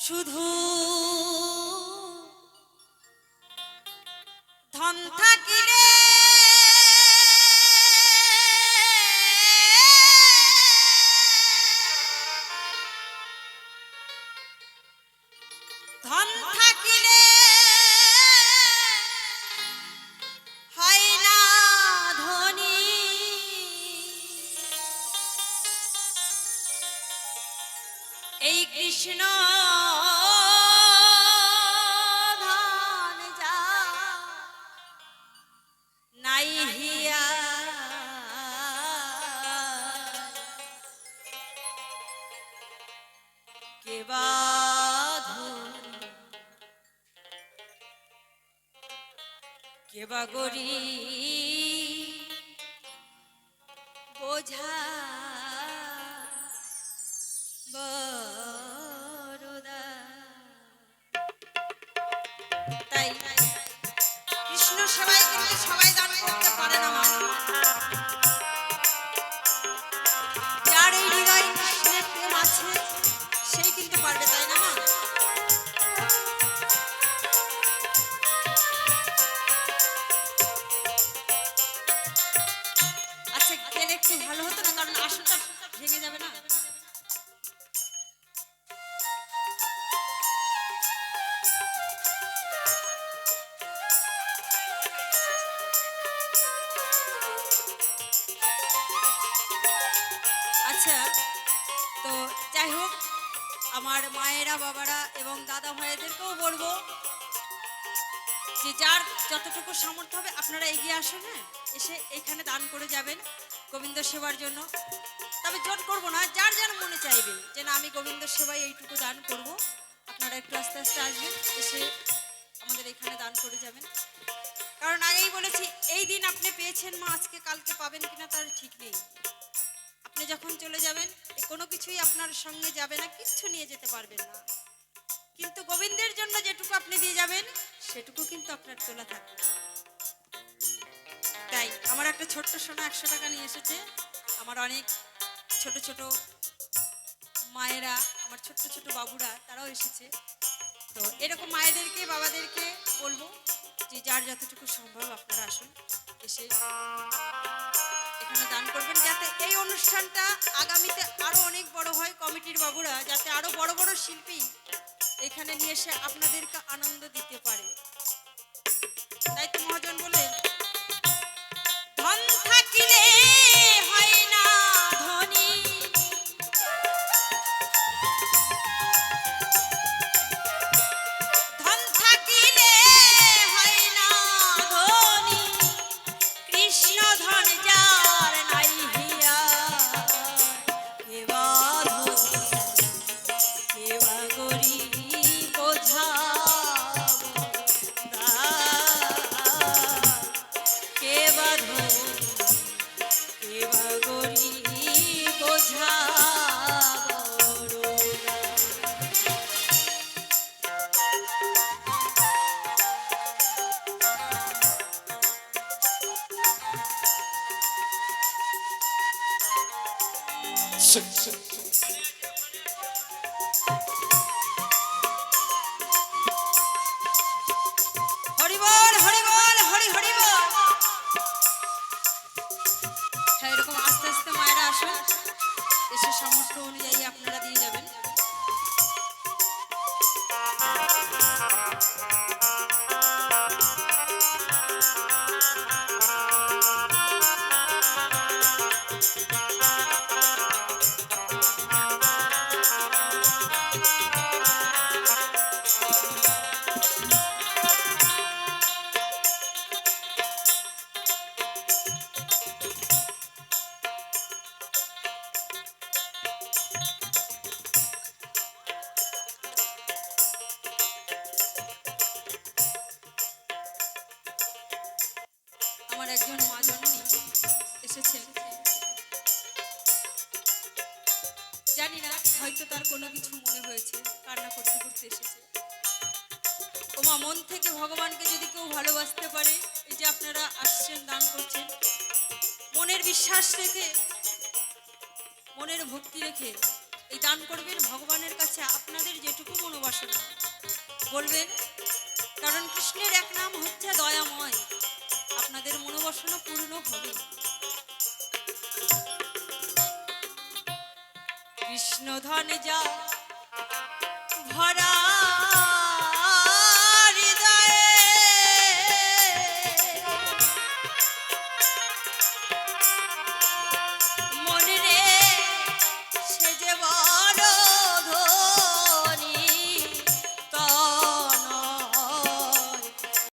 শুধু ধন থাকিলে ধন থাকিলে হয় না ধনী এই কৃষ্ণ কেবা গরি বোঝা বরদা। তাই কৃষ্ণ সেবায় কিন্তু সবাই দান করতে পারে না। যার এই হৃদয় কৃষ্ণের প্রেম আছে সেই কিন্তু পারবে, তাই না? একটু ভালো হতো না, কারণ আসনটা ভেঙে যাবে না। আচ্ছা, তো যাই হোক, আমার মায়েরা বাবারা এবং দাদা ভাইদেরকেও বলবো যে যার যতটুকু সামর্থ্য হবে আপনারা এগিয়ে আসুন, হ্যাঁ, এসে এখানে দান করে যাবেন গোবিন্দ সেবার জন্য। তবে জোর করবো না, যার যার মনে চাইবে যে না আমি গোবিন্দ সেবায় এইটুকু দান করব, আপনারা একটু আস্তে আস্তে আসবেন, এসে আমাদের এখানে দান করে যাবেন। কারণ আগেই বলেছি এই দিন আপনি পেয়েছেন মা, আজকে কালকে পাবেন কিনা তার ঠিক নেই। আপনি যখন চলে যাবেন কোনো কিছুই আপনার সঙ্গে যাবে না, কিচ্ছু নিয়ে যেতে পারবেন না, কিন্তু গোবিন্দের জন্য যেটুকু আপনি দিয়ে যাবেন সেটুকু কিন্তু আপনার তোলা থাকবে। তাই আমার একটা ছোট্ট সোনা 100 টাকা নিয়ে এসেছে। আমার অনেক ছোট ছোট মায়েরা, আমার ছোট্ট ছোট বাবুরা, তারাও এসেছে। তো এরকম মায়েদেরকে বাবাদেরকে বলবো যে যার যতটুকু সম্ভব আপনারা আসুন, এসে এখানে দান করবেন, যাতে এই অনুষ্ঠানটা আগামীতে আরো অনেক বড় হয়। কমিটির বাবুরা যাতে আরো বড় বড় শিল্পী এখানে নিয়ে এসে আপনাদেরকে আনন্দ দিতে পারে। তাই তো মহাজন বলেন, ধন থাকিলে হয় না ধনী, ধন থাকিলে হয় না ধনী, কৃষ্ণ ধন যার নাই হিয়া, কেবা ধনী কেবা গরি বোঝা কেবা ধনী কেবা গরি বোঝা হরিবল হরিবল হরি হরিবল। হ্যাঁ, এরকম আস্তে আস্তে মায়েরা আসুন, এসে সামর্থ্য অনুযায়ী আপনারা দিয়ে যাবেন। আমার একজন মা জননী এসেছেন, জানি না হয়তো তার কোনো কিছু মনে হয়েছে, কান্না করতে করতে এসেছে। ওমা, মন থেকে ভগবানকে যদি কেউ ভালোবাসতে পারে, এই যে আপনারা আসছেন দান করছেন, মনের বিশ্বাস রেখে মনের ভক্তি রেখে এই দান করবেন, ভগবানের কাছে আপনাদের যেটুকু মনোবাসনা মনোবাসনা বলবেন, কারণ কৃষ্ণের এক নাম হচ্ছে দয়াময়। আপনাদের মনোবাসনা পূর্ণ হবে। কৃষ্ণ ধন যা ভরা